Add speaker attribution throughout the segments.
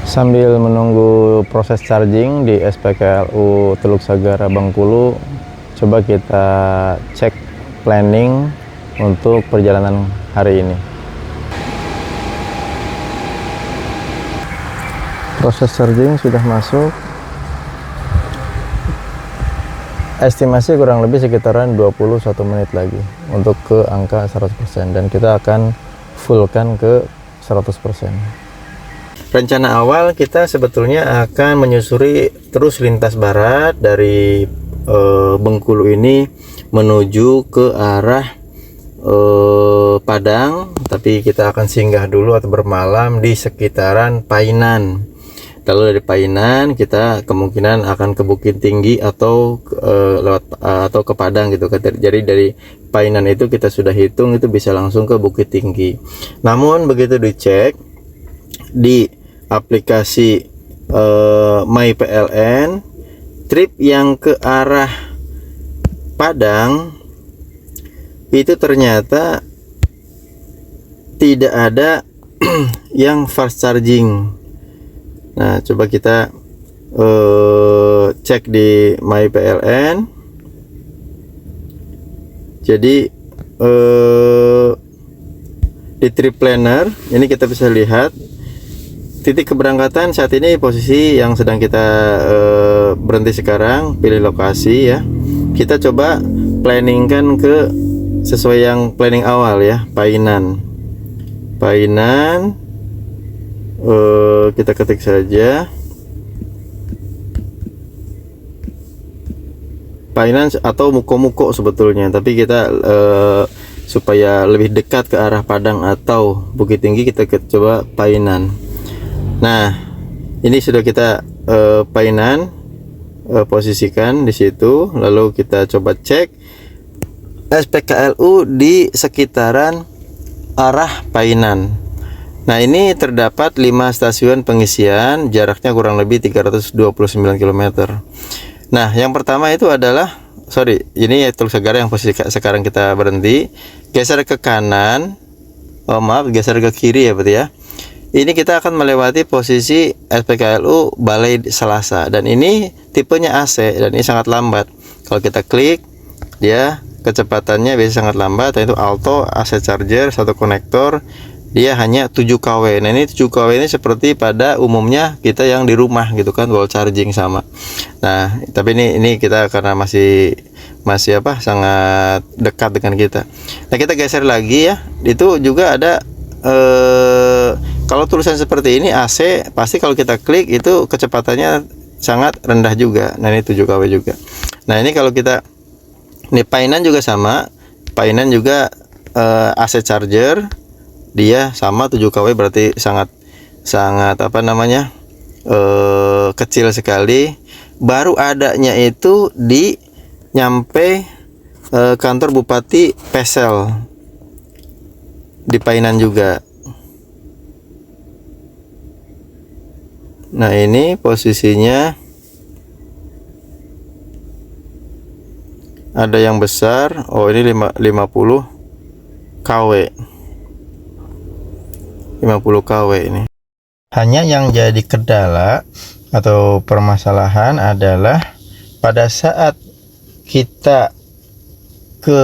Speaker 1: Sambil menunggu proses charging di SPKLU Teluk Sagara Bengkulu, coba kita cek planning untuk perjalanan hari ini. Proses charging sudah masuk. Estimasi kurang lebih sekitaran 21 menit lagi untuk ke angka 100%, dan kita akan fullkan ke 100%. Rencana awal kita sebetulnya akan menyusuri terus lintas barat dari Bengkulu ini menuju ke arah Padang, tapi kita akan singgah dulu atau bermalam di sekitaran Painan. Lalu dari Painan kita kemungkinan akan ke Bukit Tinggi atau atau ke Padang gitu. Jadi dari Painan itu kita sudah hitung itu bisa langsung ke Bukit Tinggi. Namun begitu dicek di aplikasi MyPLN, trip yang ke arah Padang itu ternyata tidak ada yang fast charging. Nah, coba kita cek di MyPLN. Jadi di trip planner ini kita bisa lihat titik keberangkatan saat ini, posisi yang sedang kita berhenti sekarang, pilih lokasi ya. Kita coba planningkan ke sesuai yang planning awal ya, Painan. Kita ketik saja Painan atau Muko-Muko sebetulnya, tapi kita supaya lebih dekat ke arah Padang atau Bukit Tinggi kita coba Painan. Nah, ini sudah kita Painan posisikan di situ, lalu kita coba cek SPKLU di sekitaran arah Painan. Nah, ini terdapat 5 stasiun pengisian, jaraknya kurang lebih 329 km. Nah, yang pertama itu adalah, ini Teluk Sagara yang posisi sekarang kita berhenti. Geser ke kanan, geser ke kiri ya berarti ya. Ini kita akan melewati posisi SPKLU Balai Selasa, dan ini tipenya AC dan ini sangat lambat. Kalau kita klik, dia kecepatannya biasa sangat lambat, yaitu Alto AC charger, satu konektor, dia hanya 7 kW. Nah, ini 7 kW ini seperti pada umumnya kita yang di rumah gitu kan, wall charging sama. Nah, tapi ini kita karena masih sangat dekat dengan kita. Nah, kita geser lagi ya. Itu juga ada kalau tulisan seperti ini AC, pasti kalau kita klik itu kecepatannya sangat rendah juga. Nah, ini 7 kW juga. Nah, ini kalau kita, ini Painan juga sama. Painan juga AC charger, dia sama 7 kW, berarti sangat kecil sekali. Baru adanya itu di nyampe kantor Bupati Pesel di Painan juga. Nah, ini posisinya ada yang besar. Oh, ini 50 kW. 50 kW ini. Hanya yang jadi kendala atau permasalahan adalah pada saat kita ke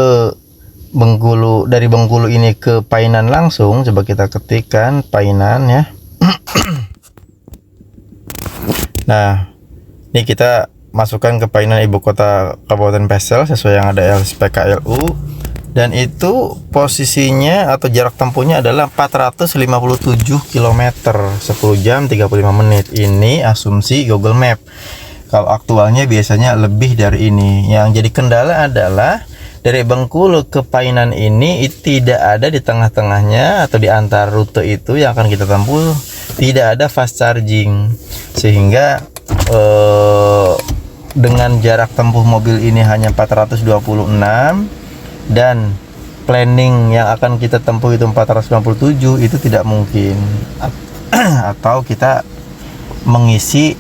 Speaker 1: Bengkulu, dari Bengkulu ini ke Painan langsung, coba kita ketikkan Painan ya. Nah, ini kita masukkan ke Painan, ibu kota Kabupaten Pesel sesuai yang ada SPKLU, dan itu posisinya atau jarak tempuhnya adalah 457 km, 10 jam 35 menit. Ini asumsi Google Map. Kalau aktualnya biasanya lebih dari ini. Yang jadi kendala adalah dari Bengkulu ke Painan ini tidak ada di tengah-tengahnya atau di antar rute itu yang akan kita tempuh, tidak ada fast charging, sehingga dengan jarak tempuh mobil ini hanya 426 dan planning yang akan kita tempuh itu 497, itu tidak mungkin. Atau kita mengisi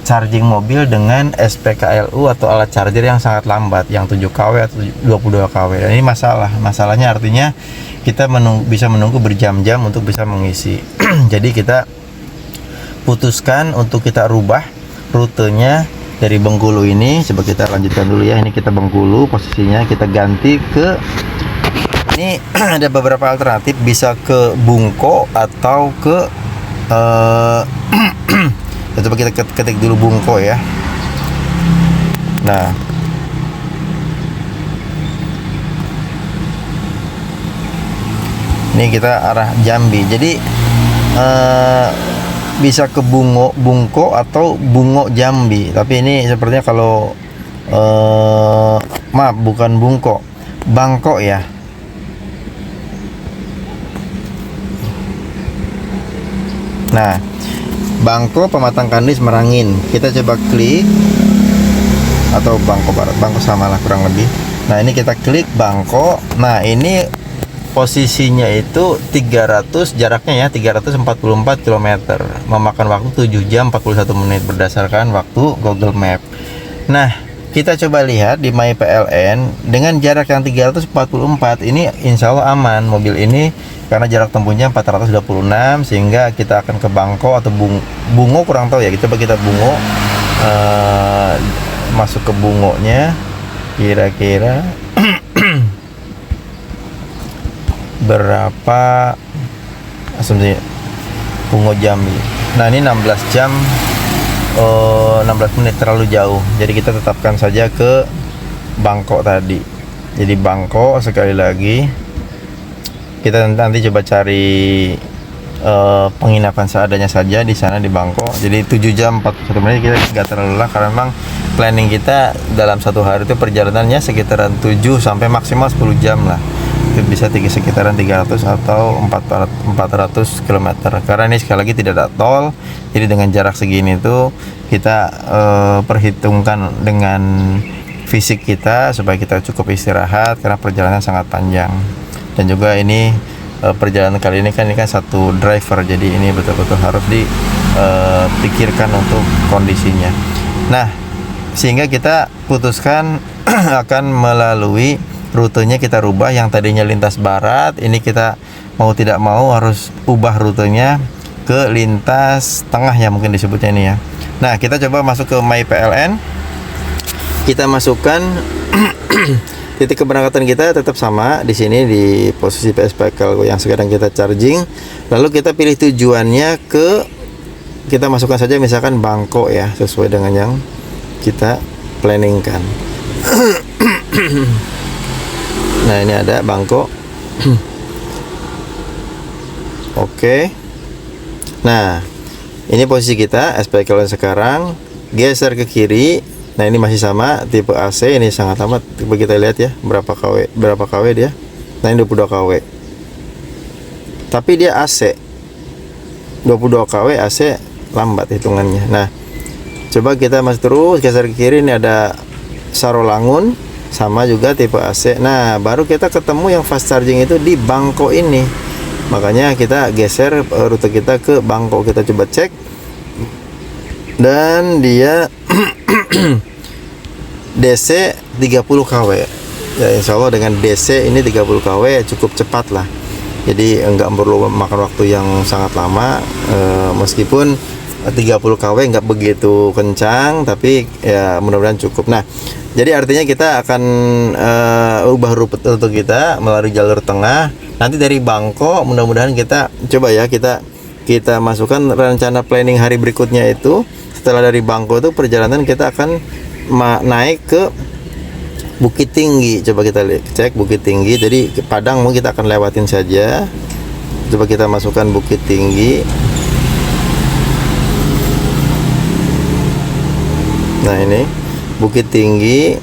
Speaker 1: charging mobil dengan SPKLU atau alat charger yang sangat lambat, yang 7 kW atau 22 kW. Dan ini masalahnya artinya kita bisa menunggu berjam-jam untuk bisa mengisi. Jadi kita putuskan untuk kita rubah rutenya dari Bengkulu ini. Coba kita lanjutkan dulu ya. Ini kita Bengkulu, posisinya kita ganti ke ini. Ada beberapa alternatif, bisa ke Bungko atau ke coba kita ketik dulu Bungko ya. Nah, ini kita arah Jambi. Jadi bisa ke Bungko atau Bungo Jambi. Tapi ini sepertinya kalau maaf, bukan Bungko, Bangko ya. Nah, Bangko Pematang Kandis Merangin. Kita coba klik, atau Bangko Barat, Bangko sama lah kurang lebih. Nah, ini kita klik Bangko. Nah, ini posisinya itu 300, jaraknya ya 344 km, memakan waktu 7 jam 41 menit berdasarkan waktu Google Map. Nah, kita coba lihat di My PLN dengan jarak yang 344 ini, insya Allah aman mobil ini karena jarak tempuhnya 426, sehingga kita akan ke Bangko atau Bungo, kurang tahu ya. Coba kita Bungo, masuk ke Bungonya kira-kira berapa asumsi Bungo Jambi. Nah, ini 16 jam 16 menit, terlalu jauh. Jadi kita tetapkan saja ke Bangko tadi. Jadi Bangko sekali lagi. Kita nanti coba cari penginapan seadanya saja di sana di Bangko. Jadi 7 jam 41 menit kita nggak terlalu lelah, karena memang planning kita dalam satu hari itu perjalanannya sekitaran 7 sampai maksimal 10 jam lah. Itu bisa sekitaran 300 atau 400 km. Karena ini sekali lagi tidak ada tol. Jadi dengan jarak segini itu kita perhitungkan dengan fisik kita supaya kita cukup istirahat, karena perjalanan sangat panjang. Dan juga ini perjalanan kali ini kan satu driver, jadi ini betul-betul harus dipikirkan untuk kondisinya. Nah, sehingga kita putuskan akan melalui rutenya, kita rubah. Yang tadinya lintas barat, ini kita mau tidak mau harus ubah rutenya ke lintas tengah ya, mungkin disebutnya ini ya. Nah, kita coba masuk ke My PLN, kita masukkan titik keberangkatan kita tetap sama di sini di posisi PSPKL yang sekarang kita charging. Lalu kita pilih tujuannya kita masukkan saja misalkan Bangko ya, sesuai dengan yang kita planningkan. Nah, ini ada Bangko. Oke. Nah, ini posisi kita SPKL sekarang. Geser ke kiri. Nah, ini masih sama tipe AC, ini sangat amat. Coba kita lihat ya berapa kW dia. Nah, ini 22 kW. Tapi dia AC 22 kW, AC lambat hitungannya. Nah, coba kita masih terus geser ke kiri. Ini ada Sarolangun, sama juga tipe AC. Nah, baru kita ketemu yang fast charging itu di Bangko ini. Makanya kita geser rute kita ke Bangko. Kita coba cek, dan dia DC 30 kW ya. Insya Allah dengan DC ini 30 kW cukup cepat lah. Jadi enggak perlu makan waktu yang sangat lama, meskipun 30 kW enggak begitu kencang, tapi ya mudah-mudahan cukup. Nah, jadi artinya kita akan ubah rute kita melalui jalur tengah. Nanti dari Bangko mudah-mudahan kita coba ya, kita masukkan rencana planning hari berikutnya itu. Setelah dari Bangko itu perjalanan kita akan naik ke Bukit Tinggi. Coba kita cek Bukit Tinggi. Jadi Padang mau kita akan lewatin saja. Coba kita masukkan Bukit Tinggi. Nah, ini Bukit Tinggi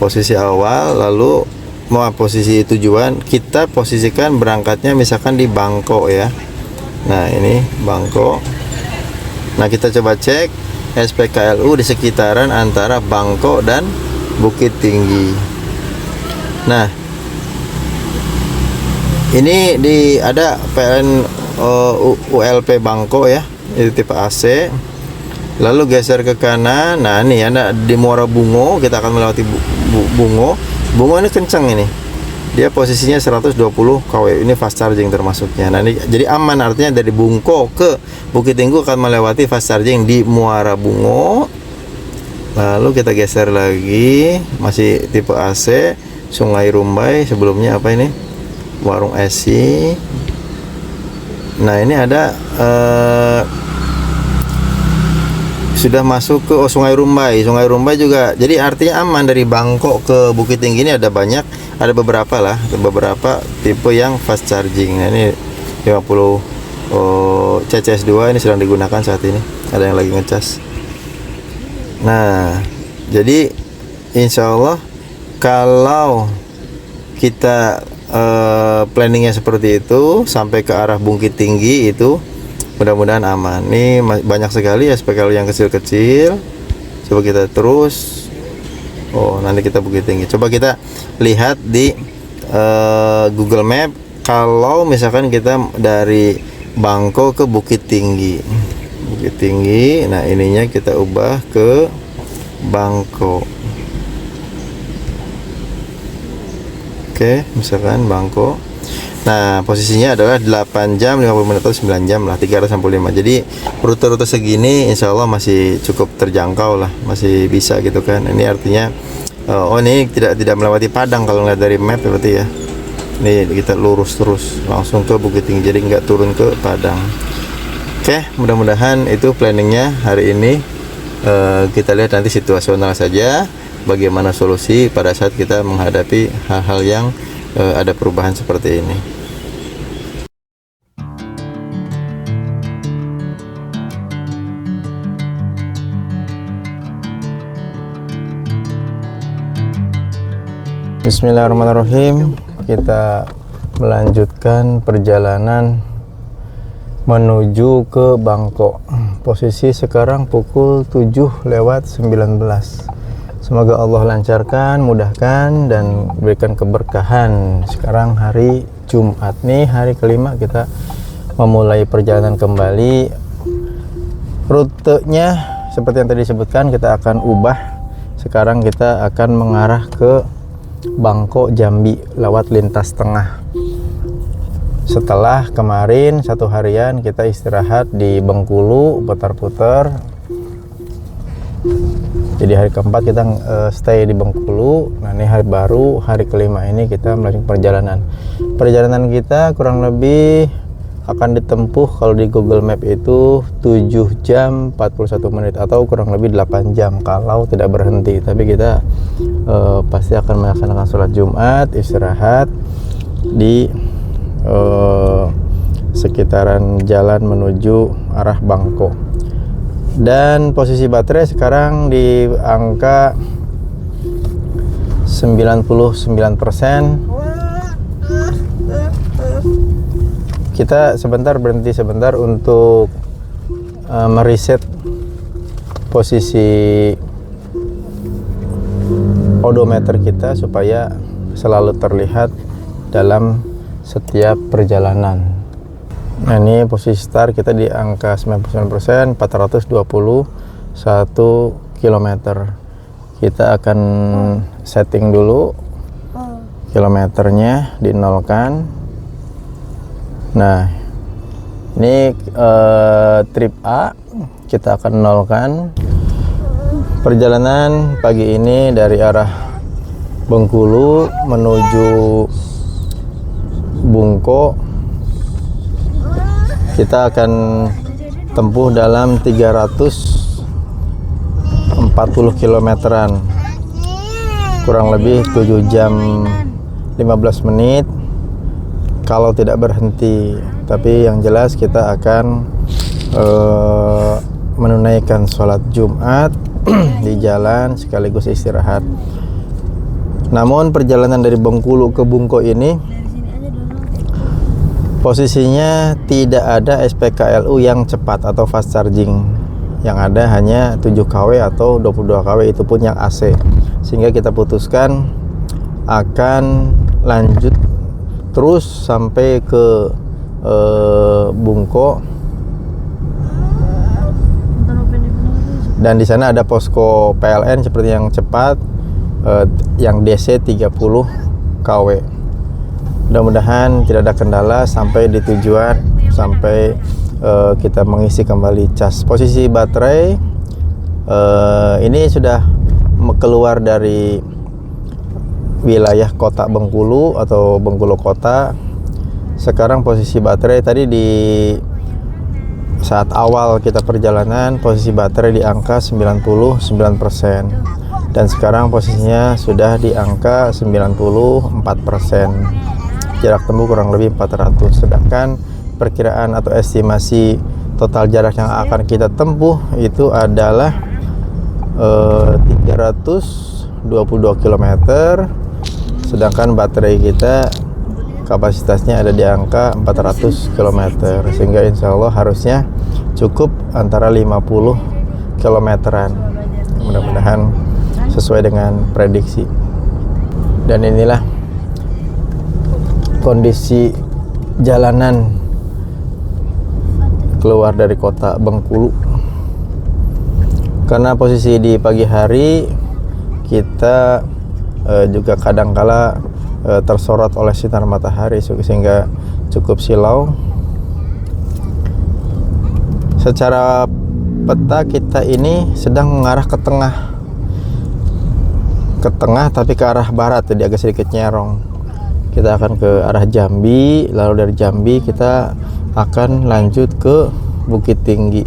Speaker 1: posisi awal, lalu mau posisi tujuan kita posisikan berangkatnya misalkan di Bangko ya. Nah, ini Bangko. Nah, kita coba cek SPKLU di sekitaran antara Bangko dan Bukit Tinggi. Nah, ini ada PLN ULP Bangko ya, itu tipe AC. Lalu geser ke kanan. Nah, ini ada di Muara Bungo, kita akan melewati Bungo. Bungo ini kencang ini. dia posisinya 120 kW. Ini fast charging termasuknya. Nah ini jadi aman, artinya dari Bungko ke Bukit Tinggi akan melewati fast charging di Muara Bungo. Lalu kita geser lagi, masih tipe AC, Sungai Rumbai. Sebelumnya apa ini? Warung Esi. Nah ini ada sudah masuk ke Sungai Rumbai. Sungai Rumbai juga, jadi artinya aman. Dari Bangkok ke Bukit Tinggi ini ada beberapa lah, beberapa tipe yang fast charging. Nah ini 50 CCS2 ini sedang digunakan saat ini, ada yang lagi ngecas. Nah jadi insya Allah kalau kita planningnya seperti itu sampai ke arah Bukit Tinggi itu mudah-mudahan aman. Ini banyak sekali SPKLU yang kecil-kecil. Coba kita terus. Oh, nanti kita Bukit Tinggi. Coba kita lihat di Google Map. Kalau misalkan kita dari Bangko ke Bukit Tinggi. Bukit Tinggi. Nah, ininya kita ubah ke Bangko. Oke, misalkan Bangko. Nah, posisinya adalah 8 jam 50 menit atau 9 jam lah, 365. Jadi rute-rute segini insya Allah masih cukup terjangkau lah, masih bisa gitu kan. Ini artinya oh ini tidak melewati Padang kalau ngeliat dari map berarti ya. Ini kita lurus terus langsung ke Bukit Tinggi, jadi nggak turun ke Padang. Oke, mudah-mudahan itu planningnya hari ini. Kita lihat nanti situasional saja bagaimana solusi pada saat kita menghadapi hal-hal yang ada perubahan seperti ini. Bismillahirrahmanirrahim. Kita melanjutkan perjalanan menuju ke Bangkok. Posisi sekarang pukul 7:19. Semoga Allah lancarkan, mudahkan, dan berikan keberkahan. Sekarang hari Jumat nih, hari kelima kita memulai perjalanan kembali. Rutenya seperti yang tadi disebutkan, kita akan ubah. Sekarang kita akan mengarah ke Bangkok Jambi lewat lintas tengah. Setelah kemarin satu harian kita istirahat di Bengkulu, putar-putar. Jadi hari keempat kita stay di Bengkulu. Nah ini hari baru, hari kelima ini kita melanjutkan perjalanan. Perjalanan kita kurang lebih akan ditempuh kalau di Google Map itu 7 jam 41 menit atau kurang lebih 8 jam kalau tidak berhenti. Tapi kita pasti akan melaksanakan sholat Jumat, istirahat di sekitaran jalan menuju arah Bangkok. Dan posisi baterai sekarang di angka 99%. Kita berhenti sebentar untuk mereset posisi odometer kita supaya selalu terlihat dalam setiap perjalanan. Nah ini posisi start kita di angka 99%, 421 km. Kita akan setting dulu kilometernya, dinolkan. Nah ini trip A kita akan nolkan. Perjalanan pagi ini dari arah Bengkulu menuju Bungko kita akan tempuh dalam 340 kilometeran, kurang lebih 7 jam 15 menit kalau tidak berhenti. Tapi yang jelas kita akan menunaikan sholat Jumat di jalan sekaligus istirahat. Namun perjalanan dari Bengkulu ke Bungko ini posisinya tidak ada SPKLU yang cepat atau fast charging. Yang ada hanya 7 kW atau 22 kW, itu pun yang AC. Sehingga kita putuskan akan lanjut terus sampai ke Bungko. Dan di sana ada posko PLN seperti yang cepat, yang DC 30 kW. Mudah-mudahan tidak ada kendala sampai di tujuan, sampai kita mengisi kembali cas. Posisi baterai ini sudah keluar dari wilayah kota Bengkulu atau Bengkulu kota. Sekarang posisi baterai tadi di saat awal kita perjalanan, posisi baterai di angka 99%, dan sekarang posisinya sudah di angka 94%. Jarak tempuh kurang lebih 400, sedangkan perkiraan atau estimasi total jarak yang akan kita tempuh itu adalah 322 km, sedangkan baterai kita kapasitasnya ada di angka 400 km, sehingga insya Allah harusnya cukup antara 50 kilometeran. Mudah-mudahan sesuai dengan prediksi. Dan inilah kondisi jalanan keluar dari kota Bengkulu. Karena posisi di pagi hari, kita juga kadangkala tersorot oleh sinar matahari sehingga cukup silau. Secara peta kita ini sedang mengarah ke tengah tapi ke arah barat, jadi agak sedikit nyerong. Kita akan ke arah Jambi, lalu dari Jambi kita akan lanjut ke Bukit Tinggi.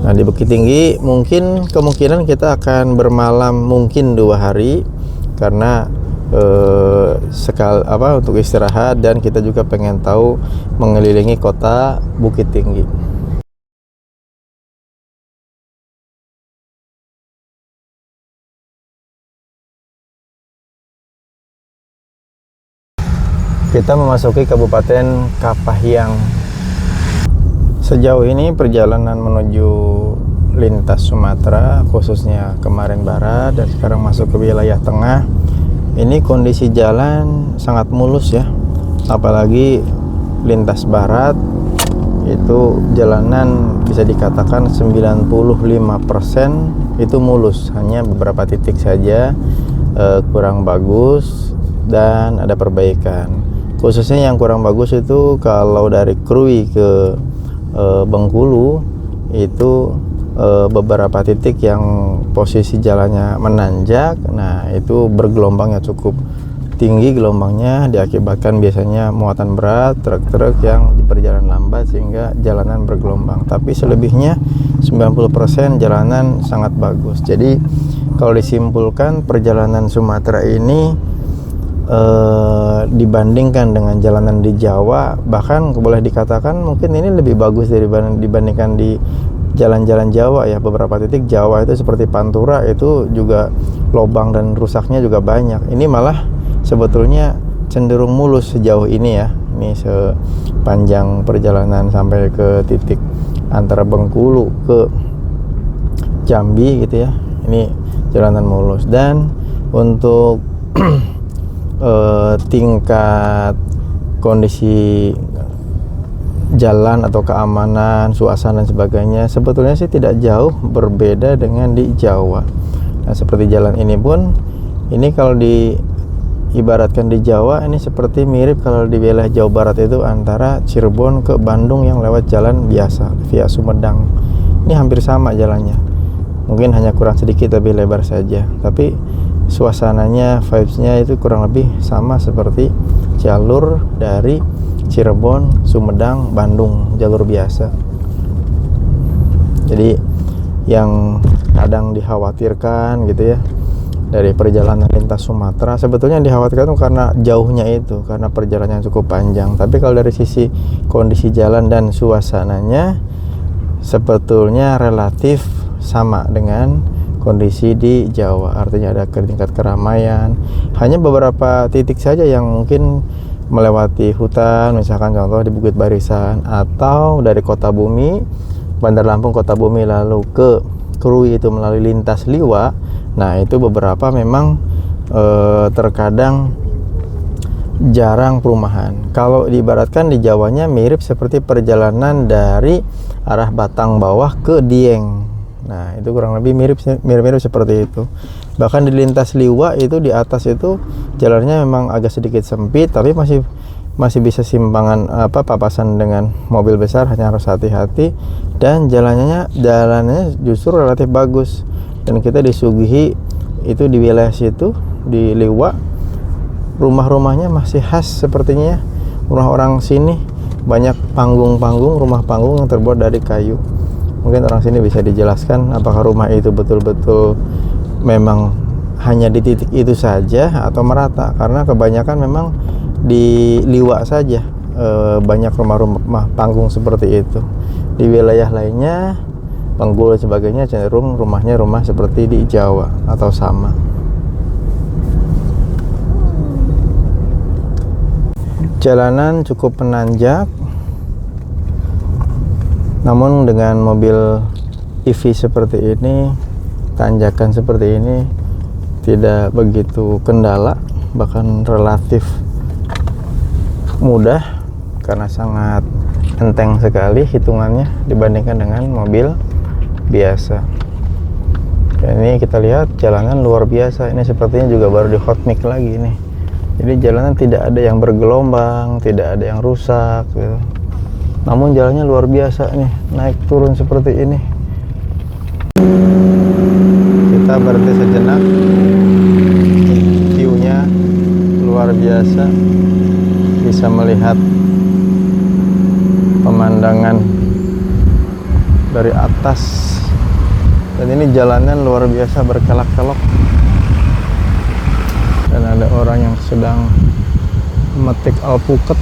Speaker 1: Nah, di Bukit Tinggi kemungkinan kita akan bermalam mungkin 2 hari, karena untuk istirahat, dan kita juga pengen tahu mengelilingi kota Bukit Tinggi. Kita memasuki Kabupaten Kapahyang. Sejauh ini perjalanan menuju lintas Sumatera, khususnya kemarin barat dan sekarang masuk ke wilayah tengah, ini kondisi jalan sangat mulus ya. Apalagi lintas barat itu jalanan bisa dikatakan 95% itu mulus, hanya beberapa titik saja kurang bagus dan ada perbaikan. Khususnya yang kurang bagus itu kalau dari Krui ke Bengkulu itu beberapa titik yang posisi jalannya menanjak. Nah, itu bergelombangnya cukup tinggi, gelombangnya diakibatkan biasanya muatan berat, truk-truk yang berjalan lambat sehingga jalanan bergelombang. Tapi selebihnya 90% jalanan sangat bagus. Jadi kalau disimpulkan, perjalanan Sumatera ini dibandingkan dengan jalanan di Jawa, bahkan boleh dikatakan mungkin ini lebih bagus dibandingkan di jalan-jalan Jawa ya. Beberapa titik Jawa itu seperti Pantura itu juga lobang dan rusaknya juga banyak. Ini malah sebetulnya cenderung mulus sejauh ini ya. Ini sepanjang perjalanan sampai ke titik antara Bengkulu ke Jambi gitu ya. Ini jalanan mulus. Dan untuk tingkat kondisi jalan atau keamanan, suasana dan sebagainya sebetulnya sih tidak jauh berbeda dengan di Jawa. Nah, seperti jalan ini pun, ini kalau diibaratkan di Jawa, ini seperti mirip kalau di wilayah Jawa Barat itu antara Cirebon ke Bandung yang lewat jalan biasa via Sumedang. Ini hampir sama jalannya, mungkin hanya kurang sedikit lebih lebar saja, tapi suasananya, vibes-nya itu kurang lebih sama seperti jalur dari Cirebon, Sumedang, Bandung, jalur biasa. Jadi yang kadang dikhawatirkan gitu ya dari perjalanan lintas Sumatera, sebetulnya yang dikhawatirkan itu karena jauhnya itu, karena perjalanan cukup panjang. Tapi kalau dari sisi kondisi jalan dan suasananya sebetulnya relatif sama dengan kondisi di Jawa. Artinya ada tingkat keramaian, hanya beberapa titik saja yang mungkin melewati hutan, misalkan contoh di Bukit Barisan, atau dari Kota Bumi, Bandar Lampung Kota Bumi lalu ke Krui itu melalui lintas Liwa. Nah, itu beberapa memang terkadang jarang perumahan. Kalau diibaratkan di Jawanya mirip seperti perjalanan dari arah Batang bawah ke Dieng. Nah itu kurang lebih mirip seperti itu. Bahkan di lintas Liwa itu di atas itu jalannya memang agak sedikit sempit, tapi masih bisa simpangan papasan dengan mobil besar, hanya harus hati-hati. Dan jalannya justru relatif bagus, dan kita disuguhi itu di wilayah situ di Liwa, rumah-rumahnya masih khas sepertinya rumah orang sini. Banyak panggung-panggung, rumah panggung yang terbuat dari kayu. Mungkin orang sini bisa dijelaskan apakah rumah itu betul-betul memang hanya di titik itu saja atau merata, karena kebanyakan memang di Liwa saja banyak rumah-rumah panggung seperti itu. Di wilayah lainnya, Bengkulu dan sebagainya, cenderung rumahnya rumah seperti di Jawa atau sama. Jalanan cukup menanjak, namun dengan mobil EV seperti ini, tanjakan seperti ini tidak begitu kendala, bahkan relatif mudah karena sangat enteng sekali hitungannya dibandingkan dengan mobil biasa. Dan ini kita lihat jalanan luar biasa. Ini sepertinya juga baru di hot mix lagi nih. Jadi jalanan tidak ada yang bergelombang, tidak ada yang rusak gitu. Namun jalannya luar biasa nih, naik turun seperti ini. Kita berhenti sejenak. View-nya luar biasa, bisa melihat pemandangan dari atas. Dan ini jalanan luar biasa berkelak-kelok. Dan ada orang yang sedang memetik alpukat.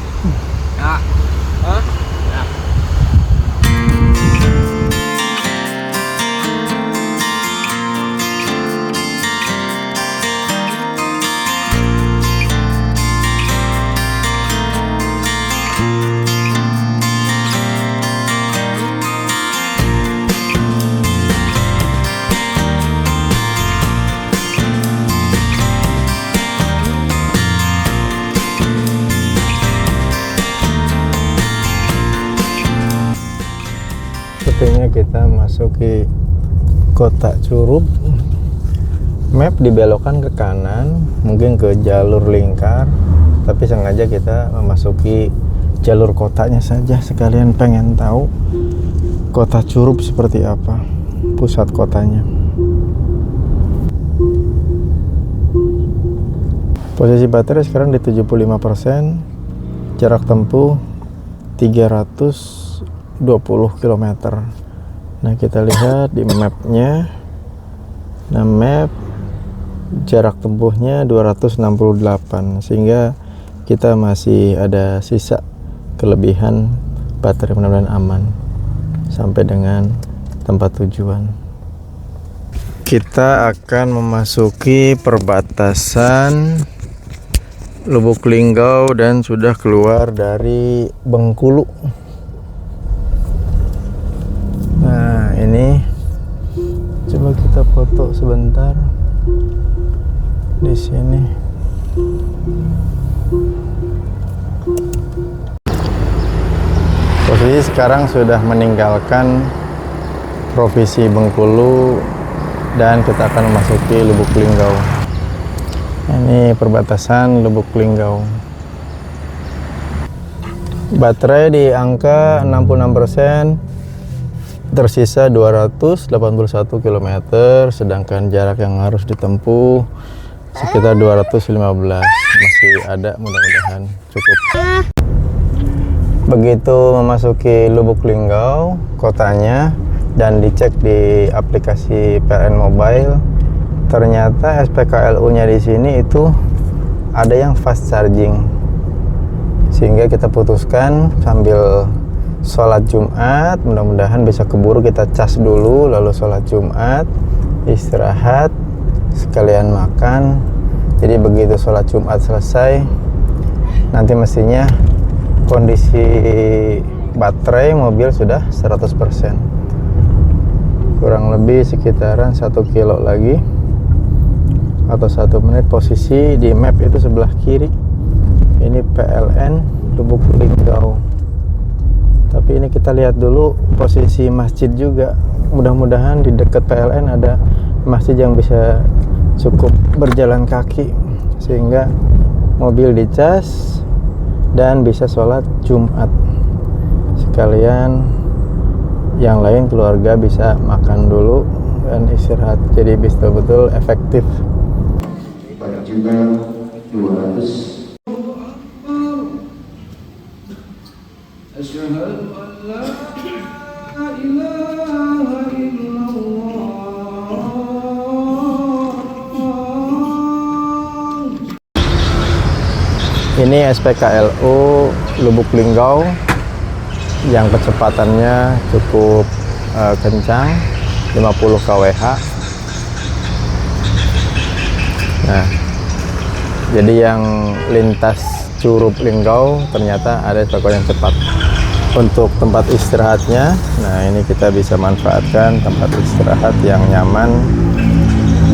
Speaker 1: Sepertinya kita masuki kota Curup. Map dibelokkan ke kanan, mungkin ke jalur lingkar, tapi sengaja kita memasuki jalur kotanya saja, sekalian pengen tahu kota Curup seperti apa, pusat kotanya. Posisi baterai sekarang di 75%, jarak tempuh 320 km. Nah kita lihat di mapnya. Nah map jarak tempuhnya 268, sehingga kita masih ada sisa kelebihan baterai, mudah-mudahan aman sampai dengan tempat tujuan. Kita akan memasuki perbatasan Lubuk Linggau dan sudah keluar dari Bengkulu. Nah ini coba kita foto sebentar di sini. Posisi sekarang sudah meninggalkan Provinsi Bengkulu dan kita akan memasuki Lubuk Linggau. Ini perbatasan Lubuk Linggau. Baterai di angka 66%, tersisa 281 km, sedangkan jarak yang harus ditempuh sekitar 215. Masih ada, mudah-mudahan cukup. Begitu memasuki Lubuk Linggau kotanya dan dicek di aplikasi PLN Mobile, ternyata SPKLU-nya di sini itu ada yang fast charging, sehingga kita putuskan sambil sholat Jumat, mudah-mudahan bisa keburu kita cas dulu, lalu sholat Jumat, istirahat, sekalian makan. Jadi begitu sholat Jumat selesai, nanti mestinya kondisi baterai mobil sudah 100%. Kurang lebih sekitaran 1 kilo lagi atau 1 menit. Posisi di map itu sebelah kiri. Ini PLN Lubuk Linggau. Tapi ini kita lihat dulu posisi masjid juga. mudah-mudahan di dekat PLN ada masjid yang bisa cukup berjalan kaki sehingga mobil dicas dan bisa sholat Jumat sekalian, yang lain keluarga bisa makan dulu dan istirahat, jadi betul-betul efektif.
Speaker 2: Pada jumlah 200. Asyhadu an la ilaha illallah.
Speaker 1: Ini SPKLU Lubuk Linggau yang kecepatannya cukup kencang, 50 kWh. Nah, jadi yang lintas Curup Linggau ternyata ada SPKLU yang cepat. Untuk tempat istirahatnya, nah ini kita bisa manfaatkan tempat istirahat yang nyaman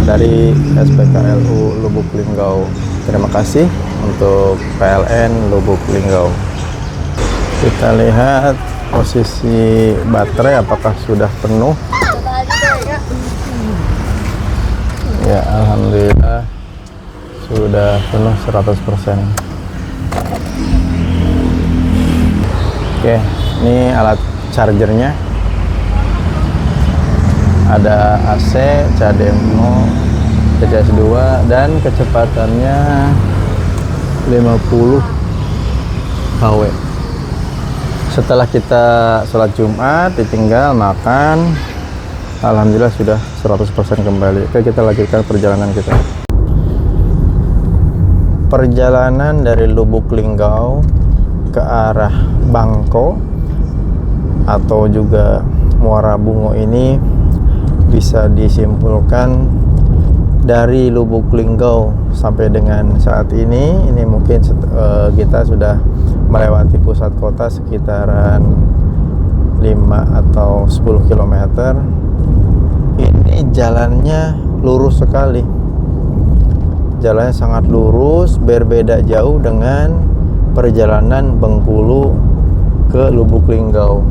Speaker 1: dari SPKLU Lubuk Linggau. Terima kasih untuk PLN Lubuk Linggau. Kita lihat posisi baterai apakah sudah penuh. Ya, alhamdulillah sudah penuh 100%. Oke, ini alat chargernya. Ada AC, CHAdeMO, CCS2 dan kecepatannya 50 kW. Setelah kita sholat Jumat, ditinggal makan, alhamdulillah sudah 100% kembali. Oke, kita lanjutkan perjalanan kita. Perjalanan dari Lubuk Linggau ke arah Bangko atau juga Muara Bungo ini bisa disimpulkan dari Lubuk Linggau sampai dengan saat ini mungkin kita sudah melewati pusat kota sekitaran 5 atau 10 km. Ini jalannya lurus sekali, jalannya sangat lurus, berbeda jauh dengan perjalanan Bengkulu ke Lubuk Linggau.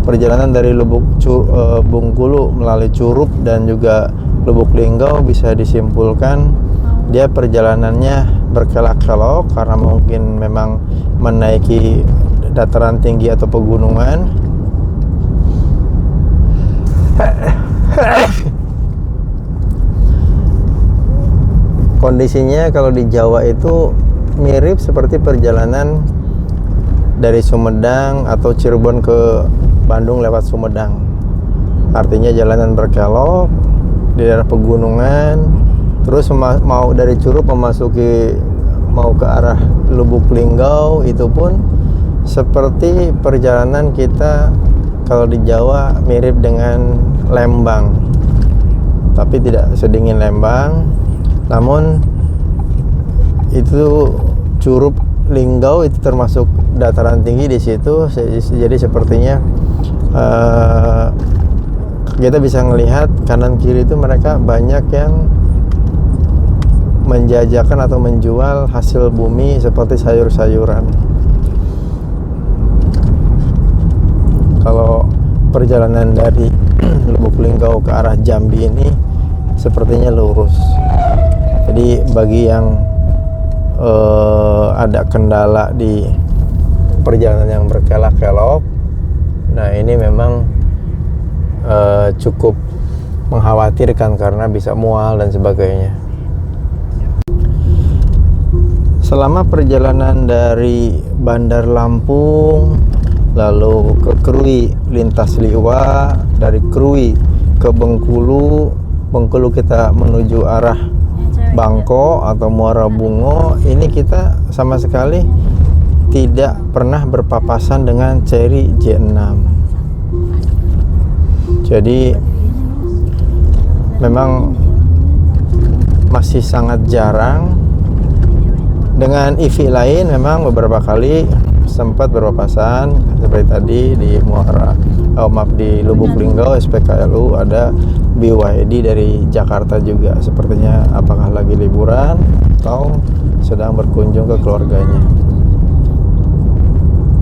Speaker 1: Perjalanan dari Bengkulu melalui Curup dan juga Lubuk Linggau bisa disimpulkan dia perjalanannya berkelok-kelok karena mungkin memang menaiki dataran tinggi atau pegunungan. Kondisinya kalau di Jawa itu mirip seperti perjalanan dari Sumedang atau Cirebon ke Bandung lewat Sumedang. Artinya jalanan berkelok di daerah pegunungan, terus mau dari Curup mau ke arah Lubuk Linggau, itu pun seperti perjalanan kita kalau di Jawa mirip dengan Lembang, tapi tidak sedingin Lembang. Namun itu Curup Linggau itu termasuk dataran tinggi di situ, jadi sepertinya kita bisa melihat kanan kiri itu mereka banyak yang menjajakan atau menjual hasil bumi seperti sayur-sayuran. Kalau perjalanan dari Lubuk Linggau ke arah Jambi ini sepertinya lurus. Jadi bagi yang ada kendala di perjalanan yang berkelok-kelok, nah ini memang cukup mengkhawatirkan karena bisa mual dan sebagainya. Selama perjalanan dari Bandar Lampung lalu ke Krui lintas Liwa, dari Krui ke Bengkulu kita menuju arah Bangko atau Muara Bungo, ini kita sama sekali tidak pernah berpapasan dengan Cherry J6. Jadi memang masih sangat jarang. Dengan EV lain memang beberapa kali sempat berpapasan, seperti tadi di di Lubuk Linggau SPKLU ada BYD dari Jakarta juga, sepertinya apakah lagi liburan atau sedang berkunjung ke keluarganya.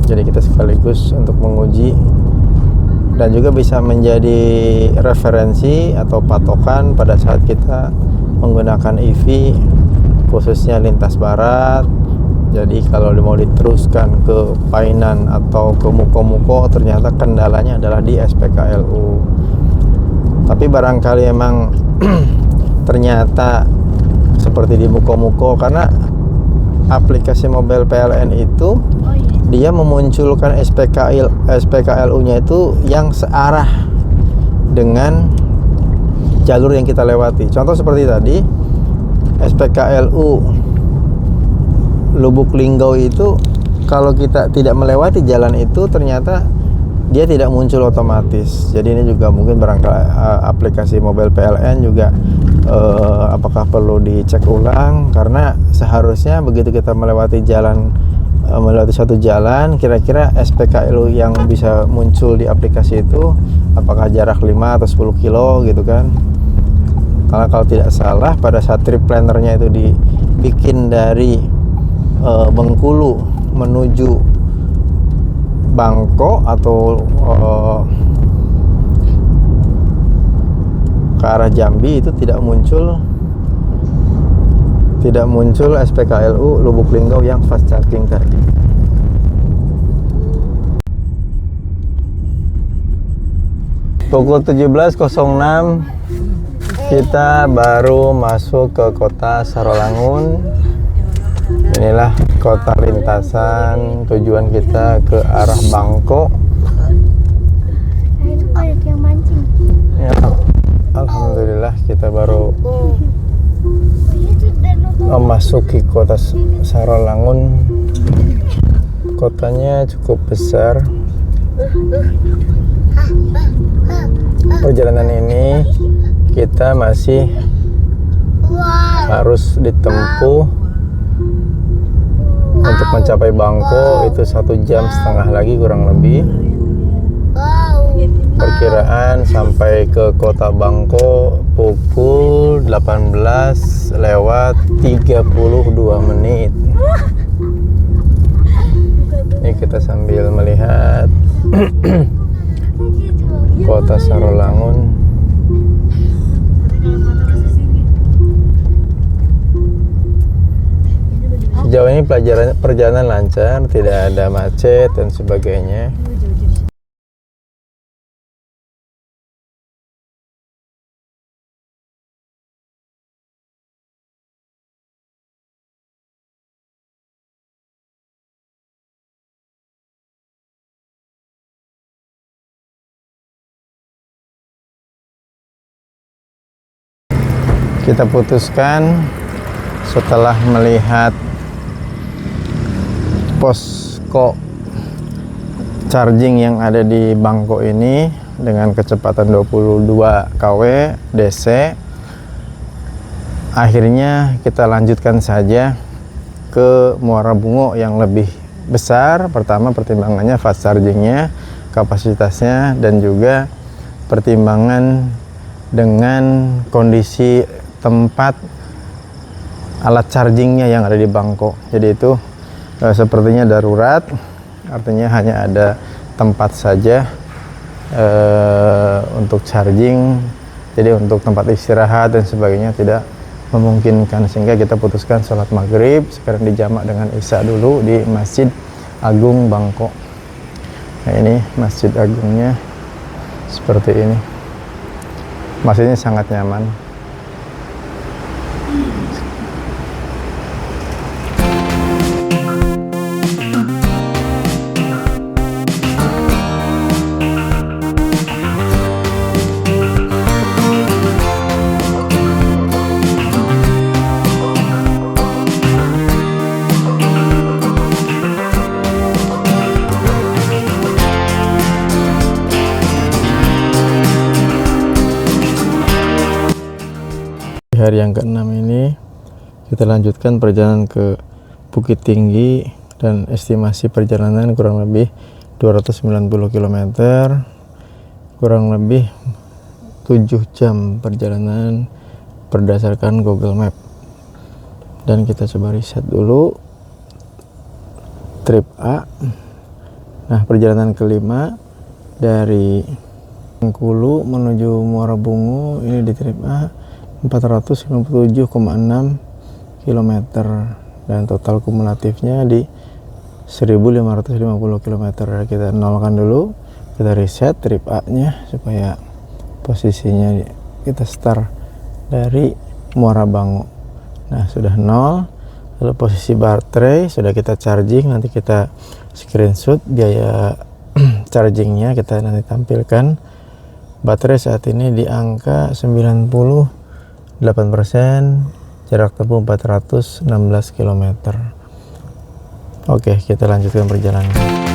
Speaker 1: Jadi kita sekaligus untuk menguji dan juga bisa menjadi referensi atau patokan pada saat kita menggunakan EV khususnya lintas barat. Jadi kalau mau diteruskan ke Painan atau ke Muko-Muko, ternyata kendalanya adalah di SPKLU. Tapi barangkali emang ternyata seperti di Muko-Muko, karena aplikasi mobile PLN itu dia memunculkan SPKLU-nya itu yang searah dengan jalur yang kita lewati. Contoh seperti tadi, SPKLU Lubuk Linggau itu kalau kita tidak melewati jalan itu ternyata dia tidak muncul otomatis. Jadi ini juga mungkin barangkali aplikasi mobile PLN juga apakah perlu dicek ulang, karena seharusnya begitu kita melewati satu jalan, kira-kira SPKLU yang bisa muncul di aplikasi itu apakah jarak 5 atau 10 kilo gitu kan. Karena kalau tidak salah pada saat trip plannernya itu dibikin dari Bengkulu menuju Bangko atau ke arah Jambi, itu tidak muncul SPKLU Lubuk Linggau yang fast charging tadi. Pukul 17.06 kita baru masuk ke kota Sarolangun. Inilah kota lintasan, tujuan kita ke arah Bangko.
Speaker 3: Itu kayak yang mancing.
Speaker 1: Ya, alhamdulillah kita baru memasuki kota Sarolangun. Kotanya cukup besar. Perjalanan ini kita masih harus ditempuh untuk mencapai Bangko itu 1,5 jam lagi kurang lebih. Perkiraan sampai ke kota Bangko pukul 18:32 menit. Ini kita sambil melihat kota Sarolangun. Sejauh ini perjalanan lancar, tidak ada macet dan sebagainya. Kita putuskan setelah melihat posko charging yang ada di Bangko ini dengan kecepatan 22 kW DC, akhirnya kita lanjutkan saja ke Muara Bungo yang lebih besar. Pertama, pertimbangannya fast chargingnya, kapasitasnya, dan juga pertimbangan dengan kondisi tempat alat chargingnya yang ada di Bangko. Jadi itu sepertinya darurat, artinya hanya ada tempat saja untuk charging. Jadi untuk tempat istirahat dan sebagainya tidak memungkinkan, sehingga kita putuskan sholat maghrib sekarang dijamak dengan isya dulu di Masjid Agung Bangko. Nah, ini Masjid Agungnya seperti ini. Masjidnya sangat nyaman. Hari yang ke-6 ini kita lanjutkan perjalanan ke Bukit Tinggi, dan estimasi perjalanan kurang lebih 290 km, kurang lebih 7 jam perjalanan berdasarkan Google Map. Dan kita coba riset dulu trip A. Nah, perjalanan kelima dari Bengkulu menuju Muara Bungu ini di trip A 457,6 km dan total kumulatifnya di 1550 km. Kita nolkan dulu, kita reset trip A nya supaya posisinya kita start dari Muara Bangu. Nah sudah 0, lalu posisi baterai sudah kita charging, nanti kita screenshot biaya chargingnya, kita nanti tampilkan. Baterai saat ini di angka 98%, jarak tempuh 416 km. Oke, kita lanjutkan perjalanan.